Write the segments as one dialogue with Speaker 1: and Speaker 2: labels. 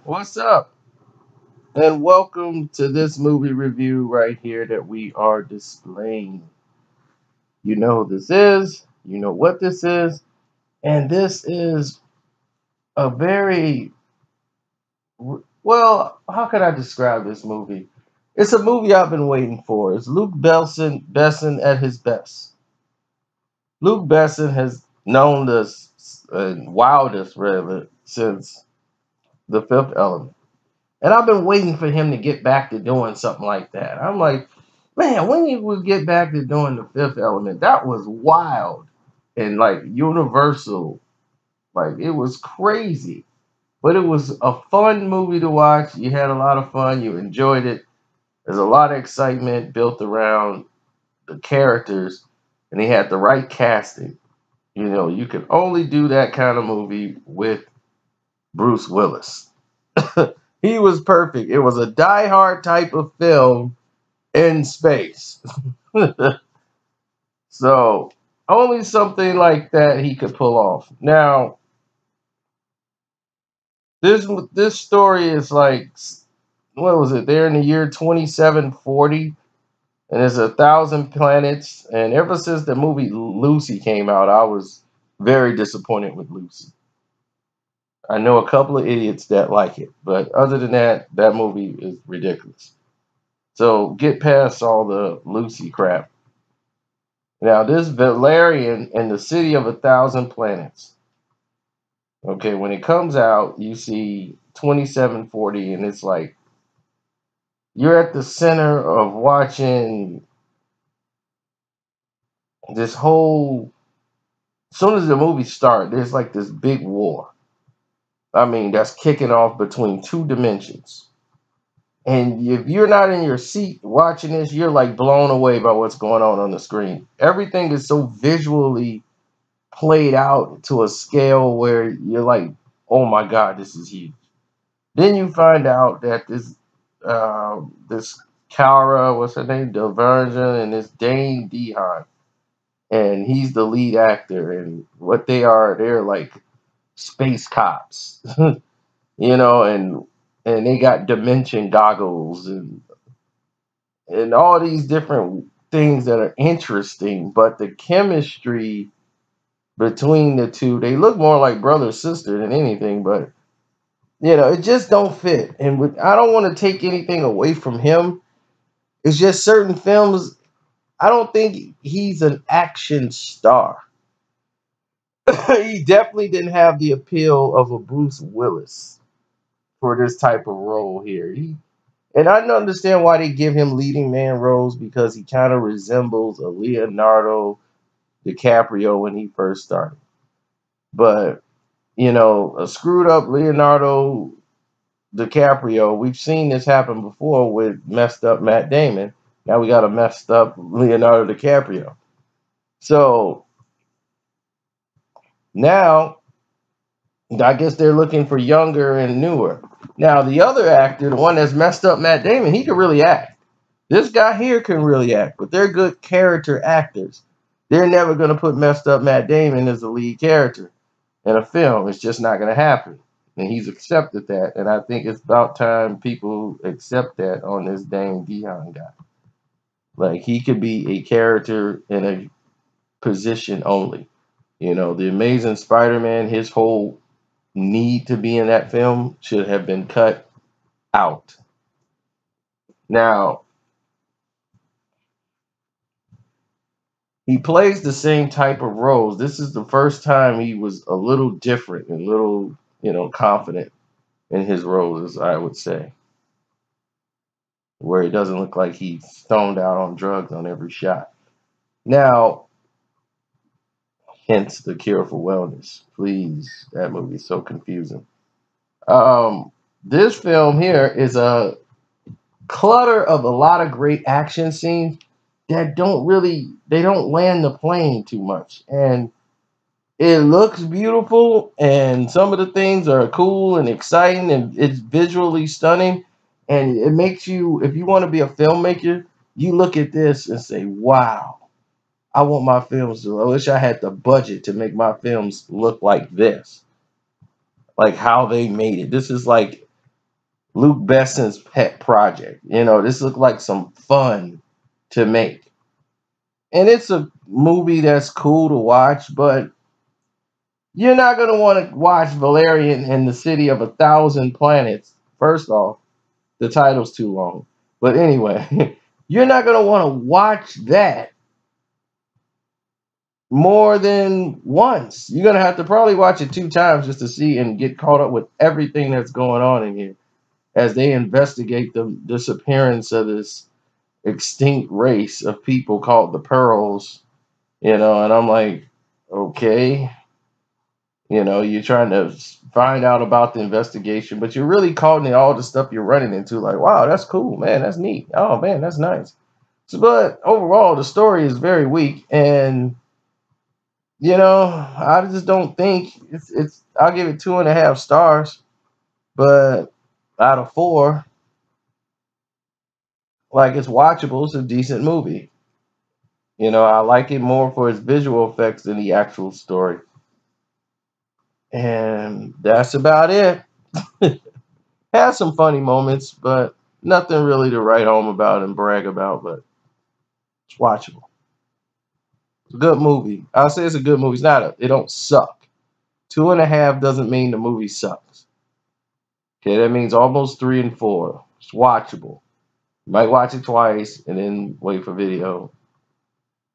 Speaker 1: What's up? And welcome to this movie review right here that we are displaying. You know who this is, you know what this is, and this is a very well, how can I describe this movie? It's a movie I've been waiting for. It's Luke Besson at his best. Luke Besson has known this and wowed us really since The Fifth Element. And I've been waiting for him to get back to doing something like that. I'm like, man, when he would get back to doing The Fifth Element, that was wild and like universal. Like it was crazy. But it was a fun movie to watch. You had a lot of fun. You enjoyed it. There's a lot of excitement built around the characters, and he had the right casting. You know, you could only do that kind of movie with Bruce Willis. He was perfect. It was a die-hard type of film in space. So only something like that he could pull off. Now, this story is like what was it? They're in the year 2740, and there's 1,000 planets. And ever since the movie Lucy came out, I was very disappointed with Lucy. I know a couple of idiots that like it, but other than that, that movie is ridiculous. So get past all the Lucy crap. Now, this Valerian and the City of 1,000 Planets. Okay, when it comes out, you see 2740, and it's like you're at the center of watching this whole. As soon as the movie starts, there's like this big war. I mean, that's kicking off between two dimensions. And if you're not in your seat watching this, you're like blown away by what's going on the screen. Everything is so visually played out to a scale where you're like, oh my God, this is huge. Then you find out that this Cara, what's her name, Diversion, and this Dane Dehan, and he's the lead actor. And what they are, they're like space cops, you know, and they got dimension goggles and all these different things that are interesting. But the chemistry between the two, they look more like brother sister than anything. But it just don't fit. And I don't want to take anything away from him. It's just certain films. I don't think he's an action star. He definitely didn't have the appeal of a Bruce Willis for this type of role here. And I don't understand why they give him leading man roles because he kind of resembles a Leonardo DiCaprio when he first started. But a screwed up Leonardo DiCaprio. We've seen this happen before with messed up Matt Damon. Now we got a messed up Leonardo DiCaprio. So now I guess they're looking for younger and newer. Now the other actor, the one that's messed up Matt Damon, he can really act. This guy here can really act, but they're good character actors. They're never going to put messed up Matt Damon as the lead character in a film. It's just not going to happen. And he's accepted that. And I think it's about time people accept that on this Dane Dehan guy. Like, he could be a character in a position only. The Amazing Spider-Man, his whole need to be in that film should have been cut out. Now, he plays the same type of roles. This is the first time he was a little different and little, confident in his roles, I would say, where it doesn't look like he's stoned out on drugs on every shot. Now, hence the cure for wellness. Please, that movie's so confusing. This film here is a clutter of a lot of great action scenes that they don't land the plane too much. And it looks beautiful, and some of the things are cool and exciting, and it's visually stunning. And it makes you, if you want to be a filmmaker, you look at this and say, wow, I want my films to, I wish I had the budget to make my films look like this, like how they made it. This is like Luke Besson's pet project. This looked like some fun to make. And it's a movie that's cool to watch, but you're not going to want to watch Valerian and the City of 1,000 Planets. First off, the title's too long. But anyway, you're not going to want to watch that more than once. You're going to have to probably watch it 2 times just to see and get caught up with everything that's going on in here as they investigate the disappearance of this extinct race of people called the Pearls. And I'm like, okay, you're trying to find out about the investigation, but you're really caught in all the stuff you're running into. Like, wow, that's cool, man. That's neat. Oh, man, that's nice. But overall, the story is very weak. And, I just don't think I'll give it 2.5 stars. But out of 4, like, it's watchable. It's a decent movie. I like it more for its visual effects than the actual story. And that's about it. Has some funny moments, but nothing really to write home about and brag about, but it's watchable. It's a good movie. I'll say it's a good movie. It don't suck. 2.5 doesn't mean the movie sucks. Okay, that means almost 3 and 4. It's watchable. You might watch it twice and then wait for video.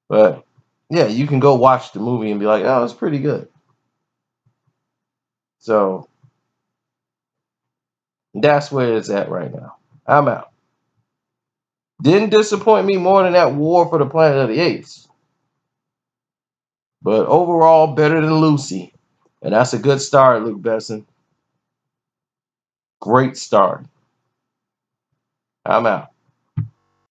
Speaker 1: But yeah, you can go watch the movie and be like, oh, it's pretty good. So that's where it's at right now. I'm out. Didn't disappoint me more than that War for the Planet of the Apes. But overall, better than Lucy. And that's a good start, Luke Besson. Great start. I'm out.